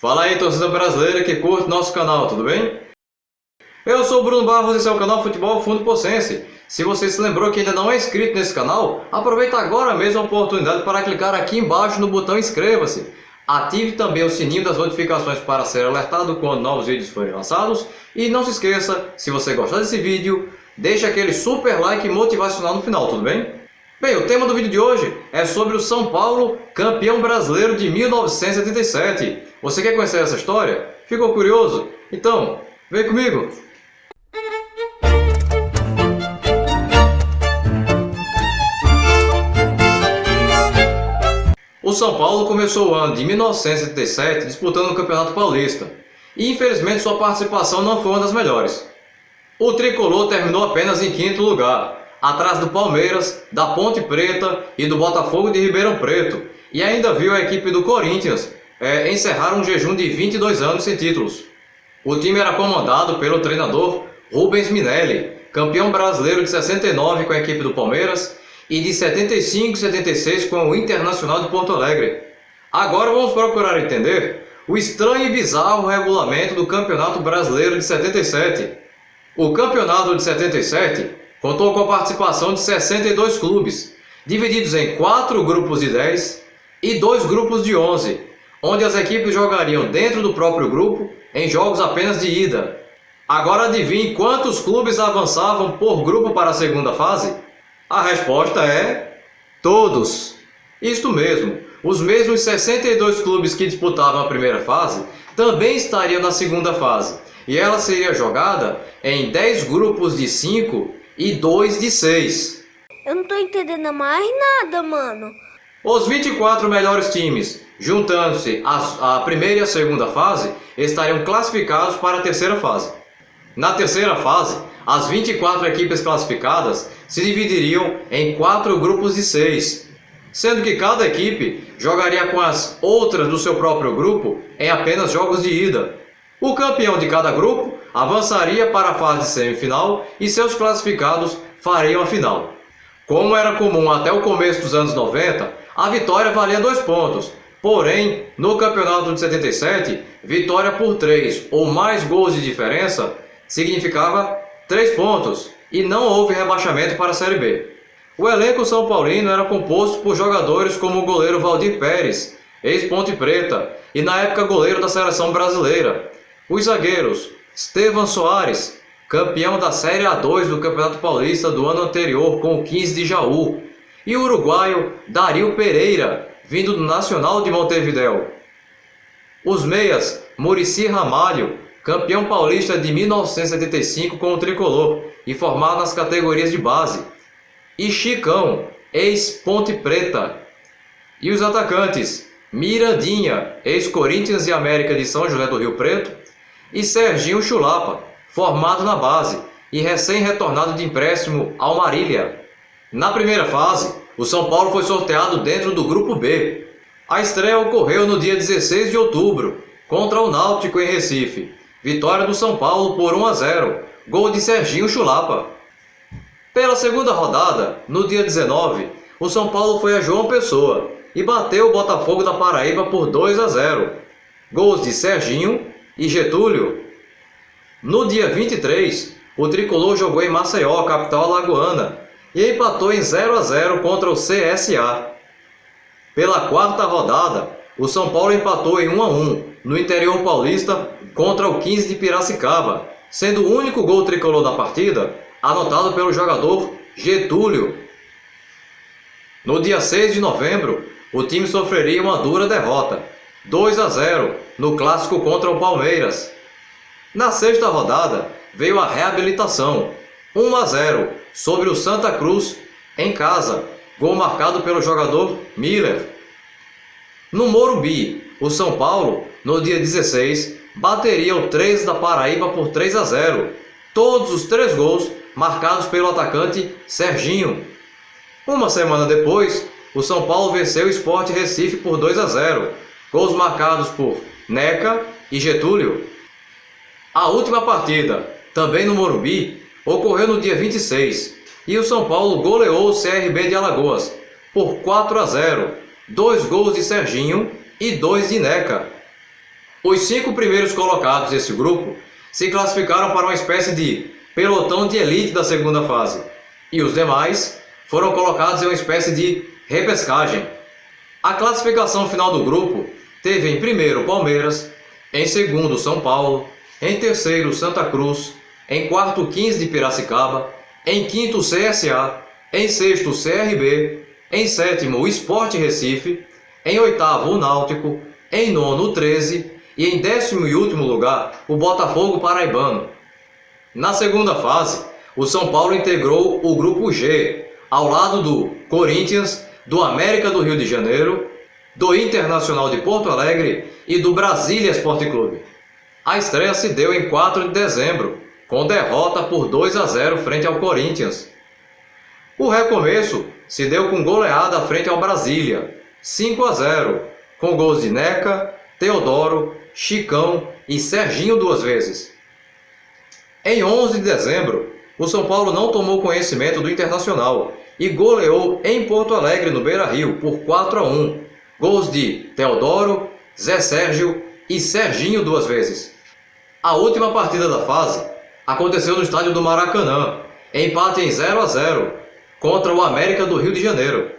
Fala aí, torcida brasileira que curte nosso canal, tudo bem? Eu sou o Bruno Barros e esse é o canal Futebol Fundo Possense. Se você se lembrou que ainda não é inscrito nesse canal, aproveita agora mesmo a oportunidade para clicar aqui embaixo no botão inscreva-se. Ative também o sininho das notificações para ser alertado quando novos vídeos forem lançados. E não se esqueça, se você gostar desse vídeo, deixe aquele super like motivacional no final, tudo bem? Bem, o tema do vídeo de hoje é sobre o São Paulo, campeão brasileiro de 1977. Você quer conhecer essa história? Ficou curioso? Então, vem comigo! O São Paulo começou o ano de 1977 disputando o Campeonato Paulista. E infelizmente sua participação não foi uma das melhores. O tricolor terminou apenas em quinto lugar, atrás do Palmeiras, da Ponte Preta e do Botafogo de Ribeirão Preto, e ainda viu a equipe do Corinthians encerrar um jejum de 22 anos sem títulos. O time era comandado pelo treinador Rubens Minelli, campeão brasileiro de 69 com a equipe do Palmeiras e de 75 e 76 com o Internacional de Porto Alegre. Agora vamos procurar entender o estranho e bizarro regulamento do Campeonato Brasileiro de 77. O Campeonato de 77 contou com a participação de 62 clubes, divididos em 4 grupos de 10 e 2 grupos de 11, onde as equipes jogariam dentro do próprio grupo em jogos apenas de ida. Agora adivinhe quantos clubes avançavam por grupo para a segunda fase? A resposta é todos. Isto mesmo, os mesmos 62 clubes que disputavam a primeira fase também estariam na segunda fase, e ela seria jogada em 10 grupos de 5 e 2 de 6. Eu não tô entendendo mais nada, mano. Os 24 melhores times, juntando-se a primeira e a segunda fase, estariam classificados para a terceira fase. Na terceira fase, as 24 equipes classificadas se dividiriam em 4 grupos de 6, sendo que cada equipe jogaria com as outras do seu próprio grupo em apenas jogos de ida. O campeão de cada grupo avançaria para a fase semifinal e seus classificados fariam a final. Como era comum até o começo dos anos 90, a vitória valia 2 pontos. Porém, no campeonato de 77, vitória por 3 ou mais gols de diferença significava 3 pontos e não houve rebaixamento para a Série B. O elenco são paulino era composto por jogadores como o goleiro Valdir Pérez, ex-Ponte Preta e na época goleiro da seleção brasileira. Os zagueiros Estevan Soares, campeão da Série A2 do Campeonato Paulista do ano anterior com o 15 de Jaú, e o uruguaio Dario Pereira, vindo do Nacional de Montevideo. Os meias Muricy Ramalho, campeão paulista de 1975 com o tricolor e formado nas categorias de base, e Chicão, ex-Ponte Preta. E os atacantes Mirandinha, ex-Corinthians e América de São José do Rio Preto, e Serginho Chulapa, formado na base e recém-retornado de empréstimo ao Marília. Na primeira fase, o São Paulo foi sorteado dentro do grupo B. A estreia ocorreu no dia 16 de outubro, contra o Náutico em Recife. Vitória do São Paulo por 1-0, gol de Serginho Chulapa. Pela segunda rodada, no dia 19, o São Paulo foi a João Pessoa e bateu o Botafogo da Paraíba por 2-0, gols de Serginho e Getúlio. No dia 23, o tricolor jogou em Maceió, capital alagoana, e empatou em 0-0 contra o CSA. Pela quarta rodada, o São Paulo empatou em 1-1 no interior paulista contra o 15 de Piracicaba, sendo o único gol tricolor da partida anotado pelo jogador Getúlio. No dia 6 de novembro, o time sofreria uma dura derrota, 2-0, no clássico contra o Palmeiras. Na sexta rodada, veio a reabilitação, 1-0, sobre o Santa Cruz, em casa, gol marcado pelo jogador Miller. No Morumbi, o São Paulo, no dia 16, bateria o 13 da Paraíba por 3-0, todos os 3 gols marcados pelo atacante Serginho. Uma semana depois, o São Paulo venceu o Sport Recife por 2-0, gols marcados por Neca e Getúlio. A última partida, também no Morumbi, ocorreu no dia 26, e o São Paulo goleou o CRB de Alagoas por 4-0, 2 gols de Serginho e 2 de Neca. Os 5 primeiros colocados desse grupo se classificaram para uma espécie de pelotão de elite da segunda fase, e os demais foram colocados em uma espécie de repescagem. A classificação final do grupo teve em primeiro Palmeiras, em segundo São Paulo, em terceiro Santa Cruz, em quarto 15 de Piracicaba, em quinto CSA, em sexto CRB, em sétimo o Sport Recife, em oitavo o Náutico, em nono o 13 e em 10º e último lugar o Botafogo Paraibano. Na segunda fase, o São Paulo integrou o grupo G, ao lado do Corinthians, do América do Rio de Janeiro, do Internacional de Porto Alegre e do Brasília Esporte Clube. A estreia se deu em 4 de dezembro, com derrota por 2-0 frente ao Corinthians. O recomeço se deu com goleada frente ao Brasília, 5-0, com gols de Neca, Teodoro, Chicão e Serginho 2 vezes. Em 11 de dezembro, o São Paulo não tomou conhecimento do Internacional e goleou em Porto Alegre, no Beira-Rio, por 4-1. Gols de Teodoro, Zé Sérgio e Serginho 2 vezes. A última partida da fase aconteceu no estádio do Maracanã, empate em 0-0 contra o América do Rio de Janeiro.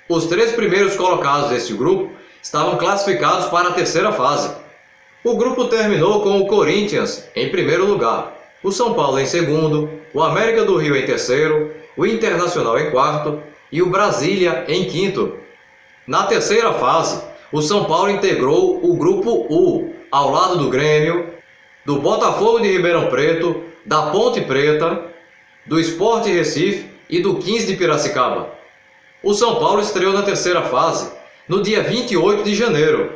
Os 3 primeiros colocados deste grupo estavam classificados para a terceira fase. O grupo terminou com o Corinthians em primeiro lugar, o São Paulo em segundo, o América do Rio em terceiro, o Internacional em quarto e o Brasília em quinto. Na terceira fase, o São Paulo integrou o grupo U, ao lado do Grêmio, do Botafogo de Ribeirão Preto, da Ponte Preta, do Sport Recife e do 15 de Piracicaba. O São Paulo estreou na terceira fase no dia 28 de janeiro.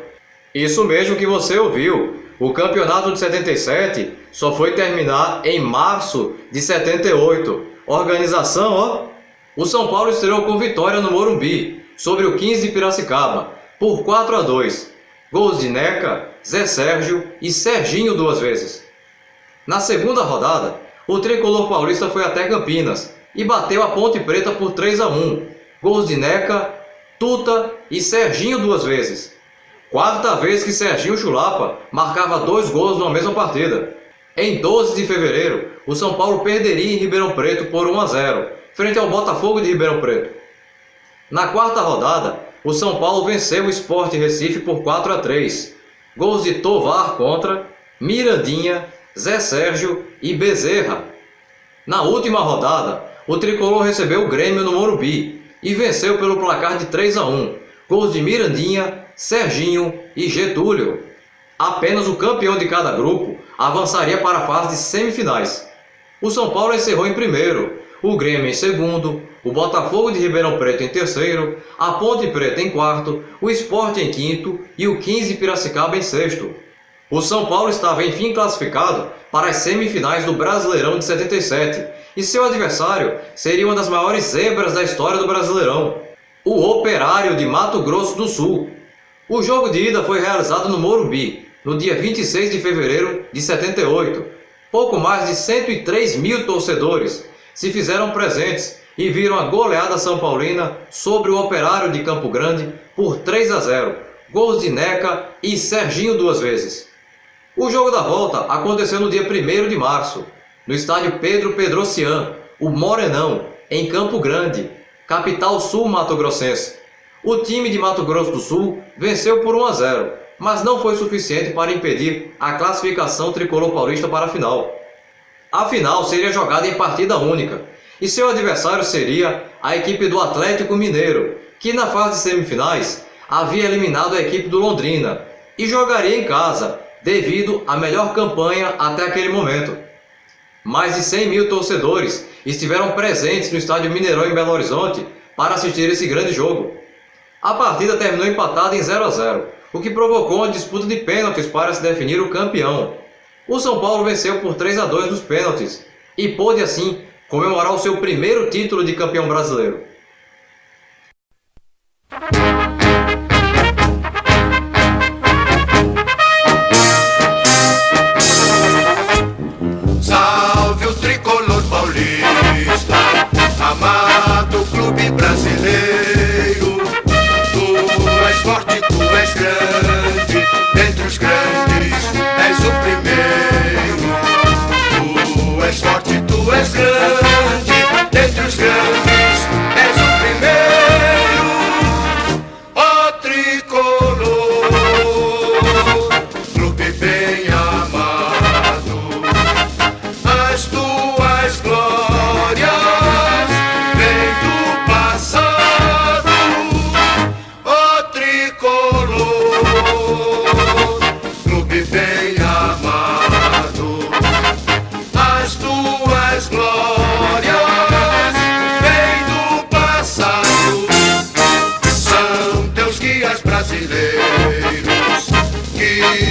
Isso mesmo que você ouviu, o campeonato de 77 só foi terminar em março de 78. Organização, ó! O São Paulo estreou com vitória no Morumbi, sobre o 15 de Piracicaba, por 4-2. Gols de Neca, Zé Sérgio e Serginho 2 vezes. Na segunda rodada, o tricolor paulista foi até Campinas e bateu a Ponte Preta por 3-1. Gols de Neca, Tuta e Serginho 2 vezes. Quarta vez que Serginho Chulapa marcava 2 gols numa mesma partida. Em 12 de fevereiro, o São Paulo perderia em Ribeirão Preto por 1-0, frente ao Botafogo de Ribeirão Preto. Na quarta rodada, o São Paulo venceu o Sport Recife por 4-3. Gols de Tovar contra, Mirandinha, Zé Sérgio e Bezerra. Na última rodada, o tricolor recebeu o Grêmio no Morumbi e venceu pelo placar de 3-1. Gols de Mirandinha, Serginho e Getúlio. Apenas o campeão de cada grupo avançaria para a fase de semifinais. O São Paulo encerrou em primeiro, o Grêmio em segundo, o Botafogo de Ribeirão Preto em terceiro, a Ponte Preta em quarto, o Sport em quinto e o 15 de Piracicaba em sexto. O São Paulo estava enfim classificado para as semifinais do Brasileirão de 77 e seu adversário seria uma das maiores zebras da história do Brasileirão, o Operário de Mato Grosso do Sul. O jogo de ida foi realizado no Morumbi, no dia 26 de fevereiro de 78. Pouco mais de 103 mil torcedores se fizeram presentes e viram a goleada são paulina sobre o Operário de Campo Grande por 3-0, gols de Neca e Serginho 2 vezes. O jogo da volta aconteceu no dia 1º de março, no estádio Pedro Pedrocian, o Morenão, em Campo Grande, capital sul-mato-grossense. O time de Mato Grosso do Sul venceu por 1-0, mas não foi suficiente para impedir a classificação tricolor paulista para a final. A final seria jogada em partida única, e seu adversário seria a equipe do Atlético Mineiro, que na fase de semifinais havia eliminado a equipe do Londrina, e jogaria em casa, devido à melhor campanha até aquele momento. Mais de 100 mil torcedores estiveram presentes no estádio Mineirão em Belo Horizonte para assistir esse grande jogo. A partida terminou empatada em 0-0, o que provocou uma disputa de pênaltis para se definir o campeão. O São Paulo venceu por 3-2 nos pênaltis e pôde assim comemorar o seu primeiro título de campeão brasileiro. Salve o tricolor paulista, amado clube brasileiro. Tu és forte, tu és grande, dentre os grandes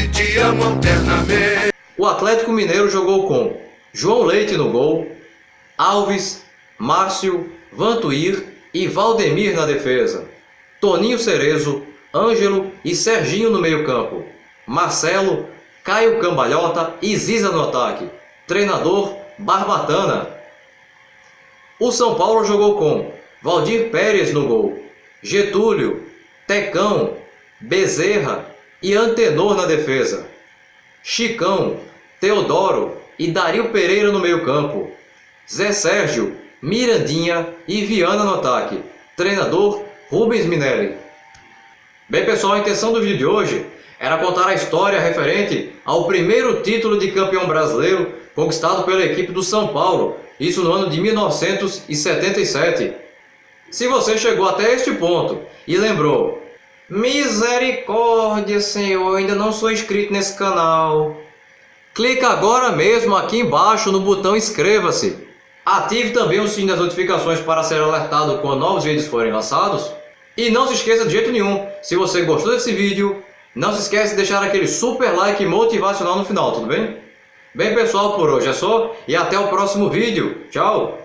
te amam eternamente. O Atlético Mineiro jogou com João Leite no gol, Alves, Márcio, Vantuir e Valdemir na defesa, Toninho Cerezo, Ângelo e Serginho no meio-campo, Marcelo, Caio Cambalhota e Ziza no ataque. Treinador Barbatana. O São Paulo jogou com Valdir Pérez no gol, Getúlio, Tecão, Bezerra e Antenor na defesa, Chicão, Teodoro e Dario Pereira no meio-campo, Zé Sérgio, Mirandinha e Viana no ataque. Treinador Rubens Minelli. Bem pessoal, a intenção do vídeo de hoje era contar a história referente ao primeiro título de campeão brasileiro conquistado pela equipe do São Paulo, isso no ano de 1977. Se você chegou até este ponto e lembrou, misericórdia, Senhor, ainda não sou inscrito nesse canal, clica agora mesmo aqui embaixo no botão inscreva-se. Ative também o sininho das notificações para ser alertado quando novos vídeos forem lançados. E não se esqueça de jeito nenhum, se você gostou desse vídeo, não se esqueça de deixar aquele super like motivacional no final, tudo bem? Bem pessoal, por hoje é só e até o próximo vídeo. Tchau!